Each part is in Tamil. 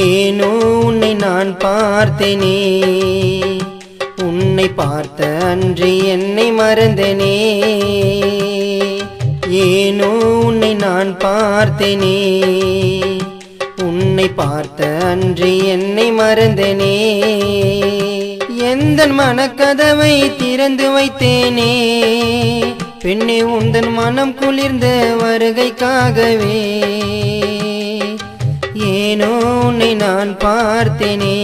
ஏனோ உன்னை நான் பார்த்தேனே, உன்னை பார்த்த அன்று என்னை மறந்தேனே. ஏனோ உன்னை நான் பார்த்தேனே, உன்னை பார்த்த அன்று என்னை மறந்தேனே. எந்தன் மனக்கதவை திறந்து வைத்தேனே, பெண்ணே உந்தன் மனம் குளிர்ந்த வருகைக்காகவே. ஏனோ உன்னை நான் பார்த்தேனே,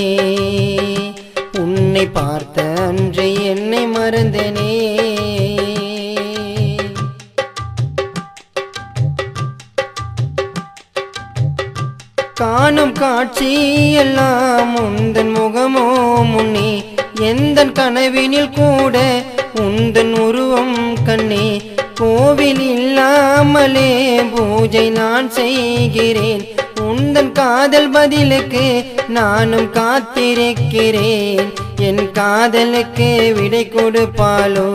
உன்னை பார்த்த அன்று என்னை மறந்தேனே. காணும் காட்சி எல்லாம் உந்தன் முகமோ முன்னே, எந்தன் கனவினில் கூட உந்தன் உருவம் கண்ணே. கோவில் இல்லாமலே பூஜை நான் செய்கிறேன், உந்தன் காதல் பதிலுக்கு நானும் காத்திருக்கிறேன். என் காதலுக்கு விடை கொடுப்பாளோ,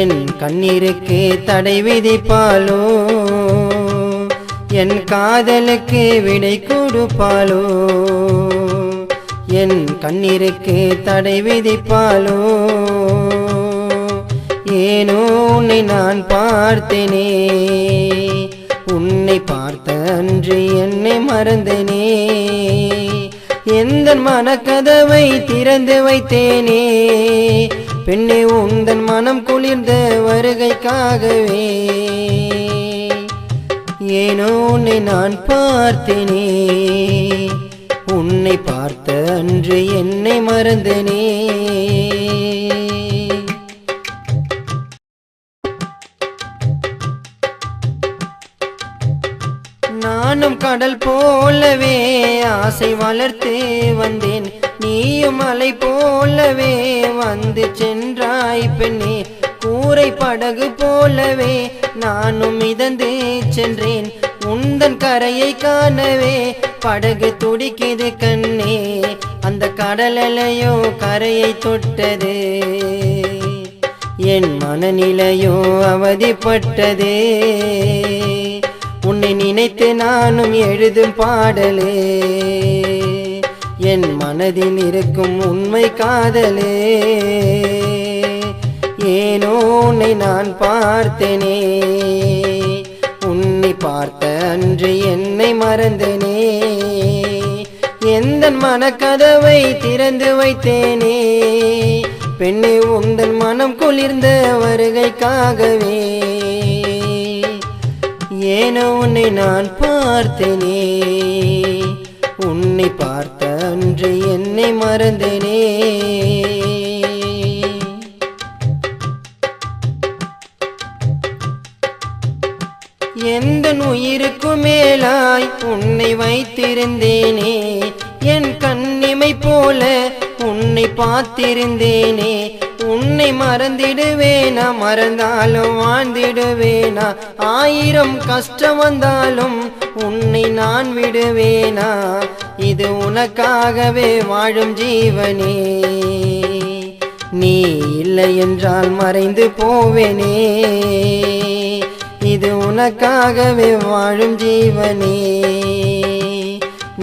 என் கண்ணீருக்கு தடை விதிப்பாளோ. என் காதலுக்கு விடை கொடுப்பாளோ, என் கண்ணீருக்கு தடை விதிப்பாளோ. ஏனோ உன்னை நான் பார்த்தேனே, உன்னை பார்த்த அன்று என்னை மறந்தேனே. எந்தன் மனக்கதவை திறந்து வைத்தேனே, பெண்ணே உந்தன் மனம் குளிர்ந்த வருகைக்காகவே. ஏனோ உன்னை நான் பார்த்தேனே, உன்னை பார்த்த அன்று என்னை மறந்தேனே. நானும் கடல் போலவே ஆசை வளர்த்து வந்தேன், நீயும் மலை போலவே வந்து சென்றாய் பெண்ணே. கூரை படகு போலவே நானும் மிதந்து சென்றேன், உந்தன் கரையை காணவே படகு துடிக்குது கண்ணே. அந்த கடலையோ கரையை தொட்டது, என் மனநிலையோ அவதிப்பட்டது. உன்னை நினைத்து நானும் எழுதும் பாடலே, என் மனதில் இருக்கும் உண்மை காதலே. ஏனோ உன்னை நான் பார்த்தேனே, உன்னை பார்த்த அன்று என்னை மறந்தேனே. எந்தன் மனக்கதவை திறந்து வைத்தேனே, பெண்ணே உந்தன் மனம் குளிர்ந்த வருகைக்காகவே. ஏனோ உன்னை நான் பார்த்தேனே, உன்னை பார்த்த அன்று என்னை மறந்தேனே. எந்தன் உயிருக்கு மேலாய் உன்னை வைத்திருந்தேனே, என் கண்ணிமை போல உன்னை பார்த்திருந்தேனே. உன்னை மறந்திடுவேனா, மறந்தாலும் வாழ்ந்திடுவேனா. ஆயிரம் கஷ்டம் வந்தாலும் உன்னை நான் விடுவேனா. இது உனக்காகவே வாழும் ஜீவனே, நீ இல்லை என்றால் மறைந்து போவேனே. இது உனக்காகவே வாழும் ஜீவனே,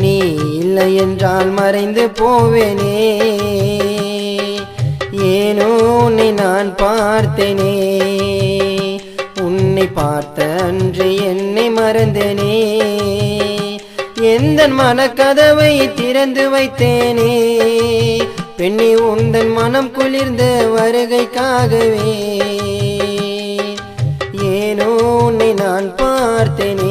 நீ இல்லை என்றால் மறைந்து போவேனே. ஏனோ உன்னை நான் பார்த்தேனே, உன்னை பார்த்த அன்று என்னை மறந்தேனே. எந்தன் மனக்கதவை திறந்து வைத்தேனே, பெண்ணே உந்தன் மனம் குளிர்ந்த வருகைக்காகவே. ஏனோ உன்னை நான் பார்த்தேனே.